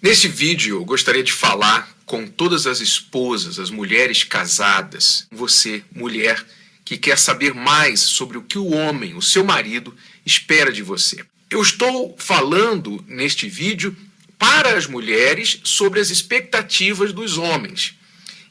Neste vídeo eu gostaria de falar com todas as esposas, as mulheres casadas, você, mulher, que quer saber mais sobre o que o homem, o seu marido, espera de você. Eu estou falando neste vídeo para as mulheres sobre as expectativas dos homens.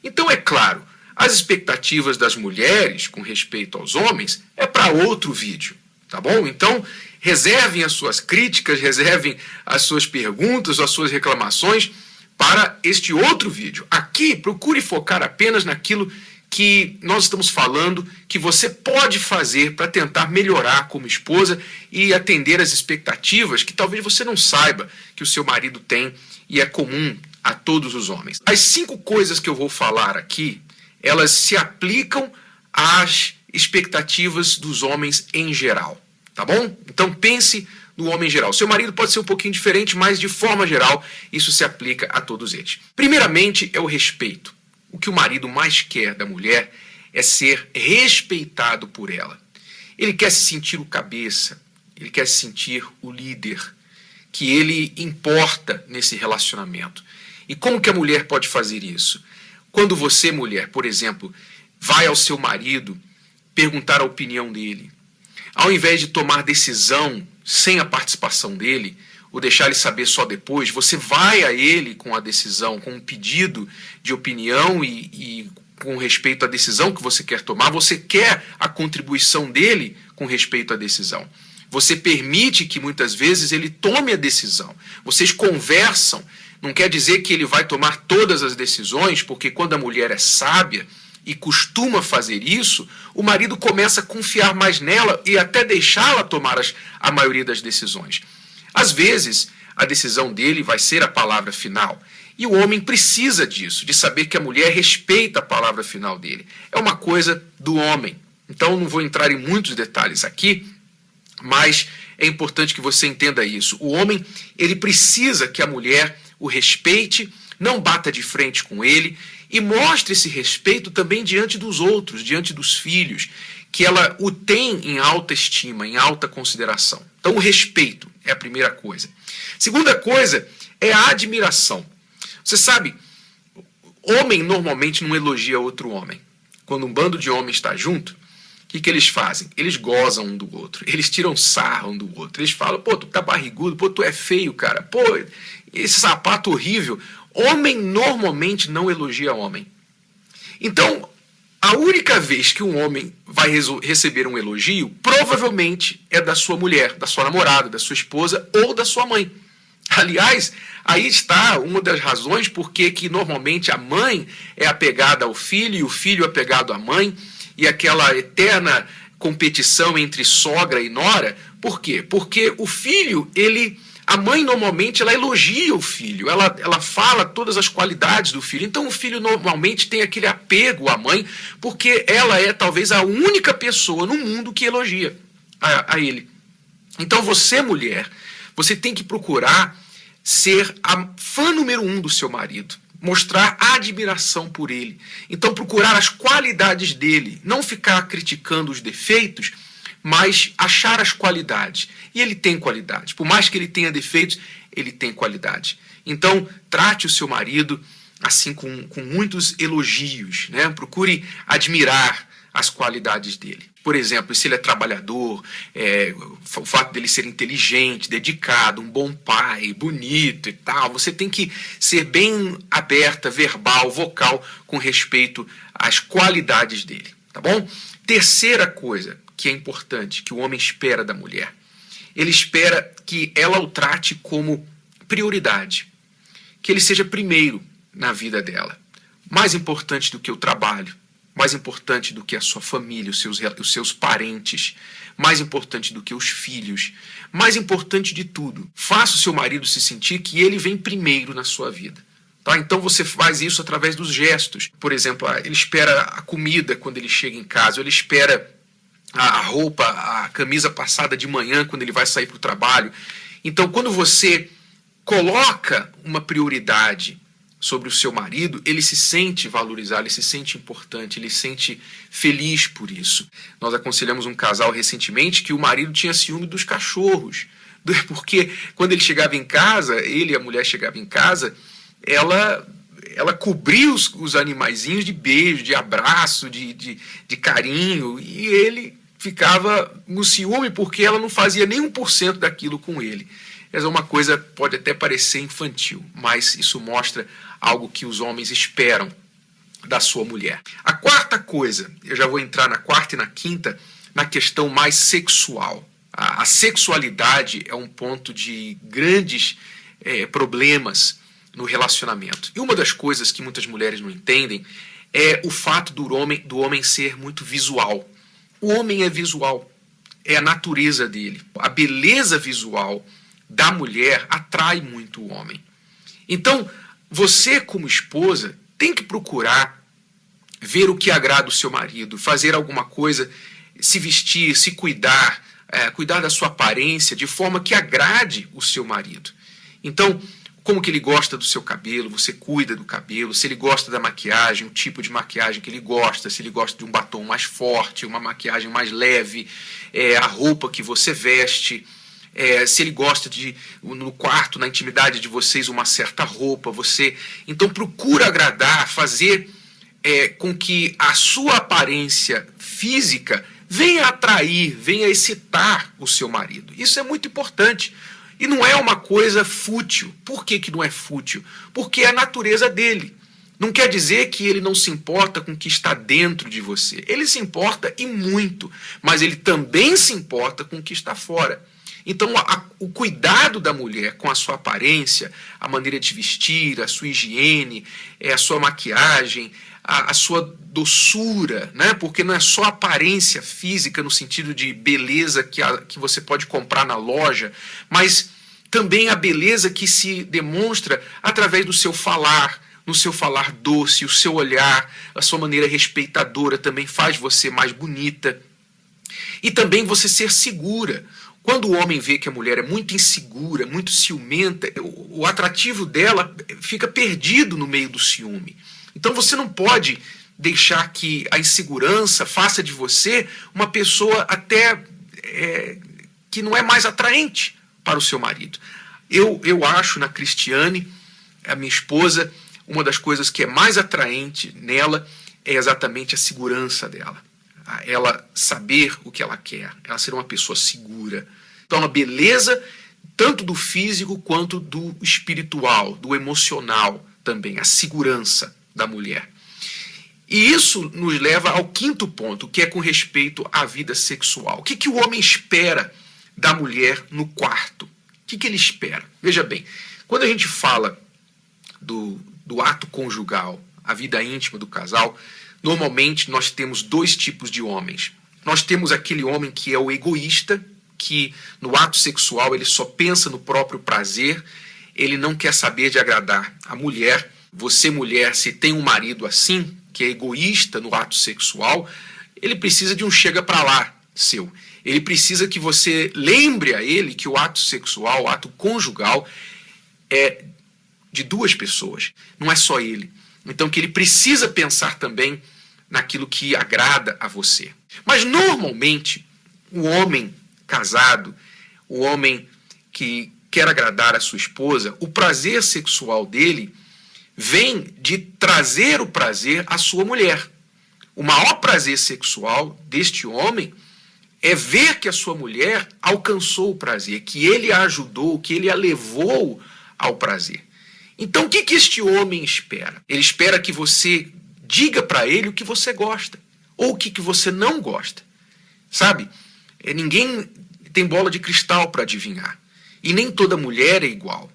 Então, é claro, as expectativas das mulheres com respeito aos homens é para outro vídeo, tá bom? Então, reservem as suas críticas, reservem as suas perguntas, as suas reclamações para este outro vídeo. Aqui, procure focar apenas naquilo que nós estamos falando, que você pode fazer para tentar melhorar como esposa e atender às expectativas que talvez você não saiba que o seu marido tem e é comum a todos os homens. As 5 coisas que eu vou falar aqui, elas se aplicam às expectativas dos homens em geral. Tá bom? Então pense no homem em geral. Seu marido pode ser um pouquinho diferente, mas de forma geral isso se aplica a todos eles. Primeiramente é o respeito. O que o marido mais quer da mulher é ser respeitado por ela. Ele quer se sentir o cabeça, ele quer se sentir o líder, que ele importa nesse relacionamento. E como que a mulher pode fazer isso? Quando você, mulher, por exemplo, vai ao seu marido perguntar a opinião dele, ao invés de tomar decisão sem a participação dele, ou deixar ele saber só depois, você vai a ele com a decisão, com um pedido de opinião e com respeito à decisão que você quer tomar, você quer a contribuição dele com respeito à decisão. Você permite que muitas vezes ele tome a decisão. Vocês conversam, não quer dizer que ele vai tomar todas as decisões, porque quando a mulher é sábia e costuma fazer isso, o marido começa a confiar mais nela e até deixá-la tomar a maioria das decisões. Às vezes, a decisão dele vai ser a palavra final. E o homem precisa disso, de saber que a mulher respeita a palavra final dele. É uma coisa do homem. Então, não vou entrar em muitos detalhes aqui, mas é importante que você entenda isso. O homem, ele precisa que a mulher o respeite, não bata de frente com ele e mostre esse respeito também diante dos outros, diante dos filhos, que ela o tem em alta estima, em alta consideração. Então, o respeito é a primeira coisa. Segunda coisa é a admiração. Você sabe, homem normalmente não elogia outro homem. Quando um bando de homens está junto, o que eles fazem? Eles gozam um do outro, eles tiram sarro um do outro, eles falam, pô, tu tá barrigudo, pô, tu é feio, cara, pô, esse sapato horrível. Homem normalmente não elogia homem. Então, a única vez que um homem vai receber um elogio, provavelmente é da sua mulher, da sua namorada, da sua esposa ou da sua mãe. Aliás, aí está uma das razões porque que normalmente a mãe é apegada ao filho e o filho é apegado à mãe, e aquela eterna competição entre sogra e nora. Por quê? Porque o filho, a mãe normalmente ela elogia o filho, ela fala todas as qualidades do filho. Então o filho normalmente tem aquele apego à mãe, porque ela é talvez a única pessoa no mundo que elogia a ele. Então você, mulher, você tem que procurar ser a fã número 1 do seu marido, mostrar admiração por ele. Então procurar as qualidades dele, não ficar criticando os defeitos, mas achar as qualidades. E ele tem qualidade. Por mais que ele tenha defeitos, ele tem qualidade. Então, trate o seu marido assim com muitos elogios, né? Procure admirar as qualidades dele. Por exemplo, se ele é trabalhador, o fato dele ser inteligente, dedicado, um bom pai, bonito e tal, você tem que ser bem aberta, verbal, vocal, com respeito às qualidades dele, tá bom? Terceira coisa que é importante, que o homem espera da mulher. Ele espera que ela o trate como prioridade, que ele seja primeiro na vida dela, mais importante do que o trabalho, mais importante do que a sua família, os seus parentes, mais importante do que os filhos, mais importante de tudo. Faça o seu marido se sentir que ele vem primeiro na sua vida. Tá? Então você faz isso através dos gestos. Por exemplo, ele espera a comida quando ele chega em casa, ele espera a roupa, a camisa passada de manhã quando ele vai sair para o trabalho. Então, quando você coloca uma prioridade sobre o seu marido, ele se sente valorizado, ele se sente importante, ele se sente feliz por isso. Nós aconselhamos um casal recentemente que o marido tinha ciúme dos cachorros, Porque quando ele chegava em casa, ele e a mulher chegavam em casa, ela cobria os animaizinhos de beijo, de abraço, de carinho, e ele ficava no ciúme porque ela não fazia nem 1% daquilo com ele. Essa é uma coisa, pode até parecer infantil, mas isso mostra algo que os homens esperam da sua mulher. A quarta coisa, eu já vou entrar na quarta e na quinta, na questão mais sexual. A sexualidade é um ponto de grandes problemas no relacionamento. E uma das coisas que muitas mulheres não entendem é o fato do homem ser muito visual. O homem é visual, é a natureza dele. A beleza visual da mulher atrai muito o homem. Então, você como esposa tem que procurar ver o que agrada o seu marido, fazer alguma coisa, se vestir, se cuidar, cuidar da sua aparência de forma que agrade o seu marido. Então, como que ele gosta do seu cabelo, você cuida do cabelo, se ele gosta da maquiagem, o tipo de maquiagem que ele gosta, se ele gosta de um batom mais forte, uma maquiagem mais leve, a roupa que você veste, se ele gosta de, no quarto, na intimidade de vocês, uma certa roupa, então procura agradar, fazer com que a sua aparência física venha atrair, venha excitar o seu marido. Isso é muito importante. E não é uma coisa fútil. Por que não é fútil? Porque é a natureza dele. Não quer dizer que ele não se importa com o que está dentro de você. Ele se importa e muito, mas ele também se importa com o que está fora. Então, o cuidado da mulher com a sua aparência, a maneira de vestir, a sua higiene, a sua maquiagem, a sua doçura, né? Porque não é só aparência física no sentido de beleza que você pode comprar na loja, mas também a beleza que se demonstra através do seu falar, no seu falar doce, o seu olhar, a sua maneira respeitadora também faz você mais bonita. E também você ser segura. Quando o homem vê que a mulher é muito insegura, muito ciumenta, o atrativo dela fica perdido no meio do ciúme. Então você não pode deixar que a insegurança faça de você uma pessoa até que não é mais atraente para o seu marido. Eu acho na Cristiane, a minha esposa, uma das coisas que é mais atraente nela é exatamente a segurança dela. Ela saber o que ela quer, ela ser uma pessoa segura. Então a beleza tanto do físico quanto do espiritual, do emocional também, a segurança da mulher. E isso nos leva ao quinto ponto, que é com respeito à vida sexual. O que o homem espera da mulher no quarto? O que ele espera? Veja bem, quando a gente fala do ato conjugal, a vida íntima do casal, normalmente nós temos dois tipos de homens. Nós temos aquele homem que é o egoísta, que no ato sexual ele só pensa no próprio prazer, ele não quer saber de agradar a mulher. Você, mulher, se tem um marido assim, que é egoísta no ato sexual, ele precisa de um chega pra lá seu. Ele precisa que você lembre a ele que o ato sexual, o ato conjugal, é de duas pessoas, não é só ele. Então que ele precisa pensar também naquilo que agrada a você. Mas normalmente o homem casado, o homem que quer agradar a sua esposa, o prazer sexual dele vem de trazer o prazer à sua mulher. O maior prazer sexual deste homem é ver que a sua mulher alcançou o prazer, que ele a ajudou, que ele a levou ao prazer. Então o que este homem espera? Ele espera que você diga para ele o que você gosta, ou o que você não gosta. Sabe? Ninguém tem bola de cristal para adivinhar. E nem toda mulher é igual.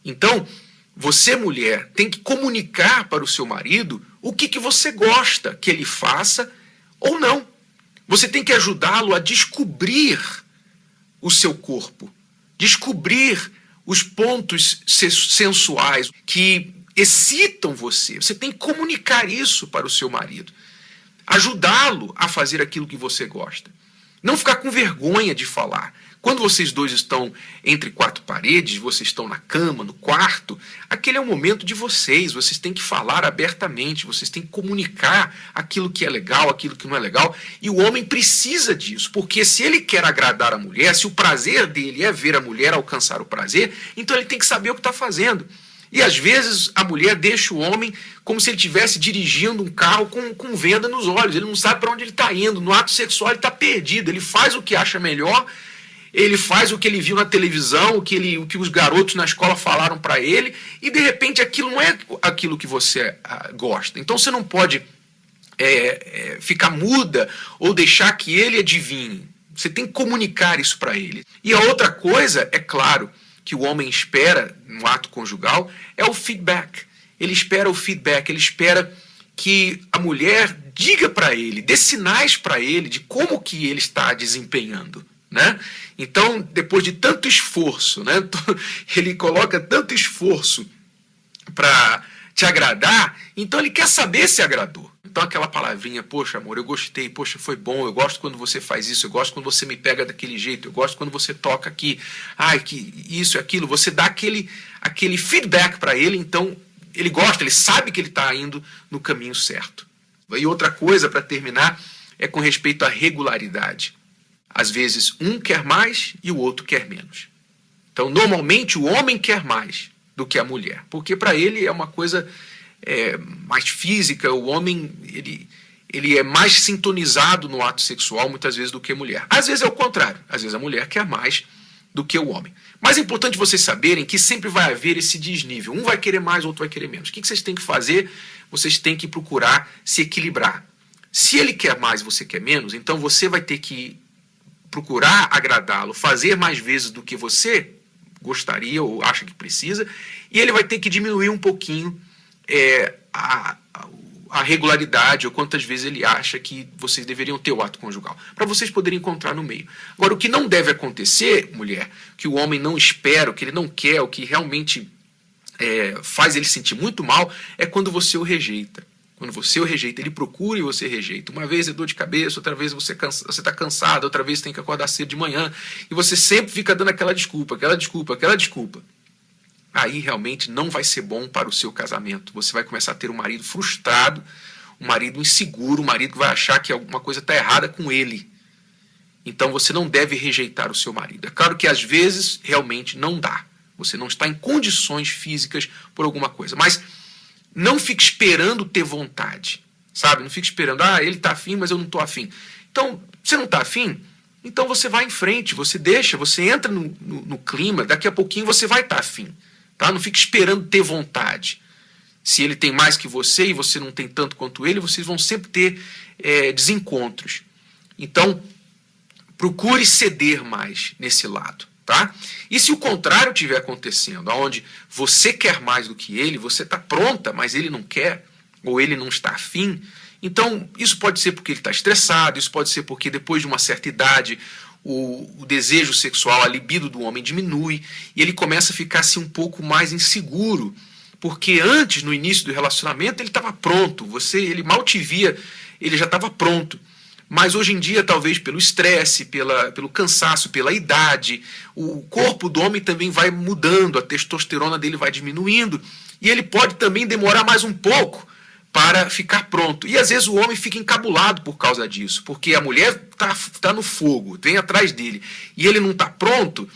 Então, você, mulher, tem que comunicar para o seu marido o que você gosta que ele faça ou não. Você tem que ajudá-lo a descobrir o seu corpo, descobrir os pontos sensuais que excitam você. Você tem que comunicar isso para o seu marido. Ajudá-lo a fazer aquilo que você gosta. Não ficar com vergonha de falar. Quando vocês dois estão entre quatro paredes, vocês estão na cama, no quarto, aquele é o momento de vocês têm que falar abertamente, vocês têm que comunicar aquilo que é legal, aquilo que não é legal, e o homem precisa disso, porque se ele quer agradar a mulher, se o prazer dele é ver a mulher alcançar o prazer, então ele tem que saber o que está fazendo. E às vezes a mulher deixa o homem como se ele estivesse dirigindo um carro com venda nos olhos. Ele não sabe para onde ele está indo. No ato sexual ele está perdido. Ele faz o que acha melhor, ele faz o que ele viu na televisão, o que os garotos na escola falaram para ele, e de repente aquilo não é aquilo que você gosta. Então você não pode ficar muda ou deixar que ele adivinhe. Você tem que comunicar isso para ele. E a outra coisa, é claro, que o homem espera no ato conjugal é o feedback. Ele espera o feedback, ele espera que a mulher diga para ele, dê sinais para ele de como que ele está desempenhando, né? Então, depois de tanto esforço, né, ele coloca tanto esforço para te agradar, então ele quer saber se agradou. Então aquela palavrinha, poxa amor, eu gostei, poxa, foi bom, eu gosto quando você faz isso, eu gosto quando você me pega daquele jeito, eu gosto quando você toca aqui, ai, que isso e aquilo, você dá aquele feedback para ele, então ele gosta, ele sabe que ele está indo no caminho certo. E outra coisa, para terminar, é com respeito à regularidade. Às vezes um quer mais e o outro quer menos. Então normalmente o homem quer mais do que a mulher, porque para ele é uma coisa mais física, o homem ele é mais sintonizado no ato sexual muitas vezes do que a mulher. Às vezes é o contrário, às vezes a mulher quer mais do que o homem. Mas é importante vocês saberem que sempre vai haver esse desnível. Um vai querer mais, o outro vai querer menos. O que vocês têm que fazer? Vocês têm que procurar se equilibrar. Se ele quer mais e você quer menos, então você vai ter que procurar agradá-lo, fazer mais vezes do que você gostaria ou acha que precisa, e ele vai ter que diminuir um pouquinho a regularidade, ou quantas vezes ele acha que vocês deveriam ter o ato conjugal, para vocês poderem encontrar no meio. Agora, o que não deve acontecer, mulher, que o homem não espera, o que ele não quer, o que realmente faz ele sentir muito mal, é quando você o rejeita. Quando você o rejeita, ele procura e você rejeita. Uma vez é dor de cabeça, outra vez você está cansado, outra vez tem que acordar cedo de manhã, e você sempre fica dando aquela desculpa. Aí realmente não vai ser bom para o seu casamento. Você vai começar a ter um marido frustrado, um marido inseguro, um marido que vai achar que alguma coisa está errada com ele. Então você não deve rejeitar o seu marido. É claro que às vezes realmente não dá. Você não está em condições físicas por alguma coisa. Mas não fique esperando ter vontade, sabe? Não fique esperando, ele está afim, mas eu não estou afim. Então, você não está afim? Então você vai em frente, você deixa, você entra no clima, daqui a pouquinho você vai estar afim. Tá? Não fique esperando ter vontade. Se ele tem mais que você e você não tem tanto quanto ele, vocês vão sempre ter desencontros. Então, procure ceder mais nesse lado. Tá? E se o contrário estiver acontecendo, onde você quer mais do que ele, você está pronta, mas ele não quer, ou ele não está afim, então isso pode ser porque ele está estressado, isso pode ser porque depois de uma certa idade o desejo sexual, a libido do homem diminui e ele começa a ficar assim, um pouco mais inseguro, porque antes, no início do relacionamento, ele estava pronto, ele mal te via, ele já estava pronto. Mas hoje em dia, talvez pelo estresse, pelo cansaço, pela idade, o corpo do homem também vai mudando, a testosterona dele vai diminuindo, e ele pode também demorar mais um pouco para ficar pronto. E às vezes o homem fica encabulado por causa disso, porque a mulher está no fogo, vem atrás dele, e ele não está pronto,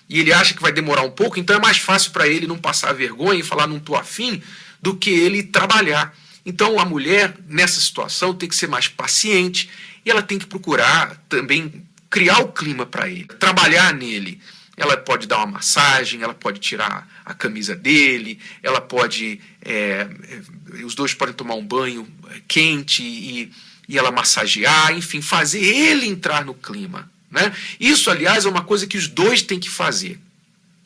e ele acha que vai demorar um pouco, então é mais fácil para ele não passar vergonha e falar não estou afim, do que ele trabalhar. Então a mulher, nessa situação, tem que ser mais paciente, e ela tem que procurar também criar o clima para ele, trabalhar nele. Ela pode dar uma massagem, ela pode tirar a camisa dele, ela pode... os dois podem tomar um banho quente e ela massagear, enfim, fazer ele entrar no clima. Né? Isso, aliás, é uma coisa que os dois têm que fazer.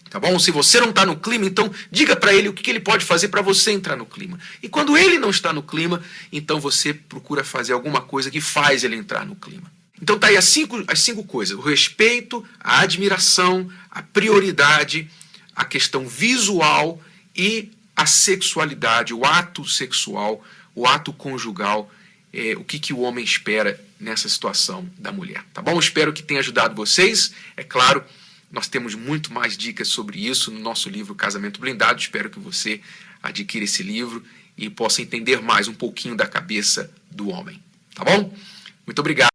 Tá bom? Se você não está no clima, então diga para ele o que ele pode fazer para você entrar no clima. E quando ele não está no clima, então você procura fazer alguma coisa que faz ele entrar no clima. Então tá aí as cinco coisas: o respeito, a admiração, a prioridade, a questão visual e a sexualidade, o ato sexual, o ato conjugal, o que o homem espera nessa situação da mulher, tá bom? Espero que tenha ajudado vocês. É claro, nós temos muito mais dicas sobre isso no nosso livro Casamento Blindado. Espero que você adquira esse livro e possa entender mais um pouquinho da cabeça do homem, tá bom? Muito obrigado.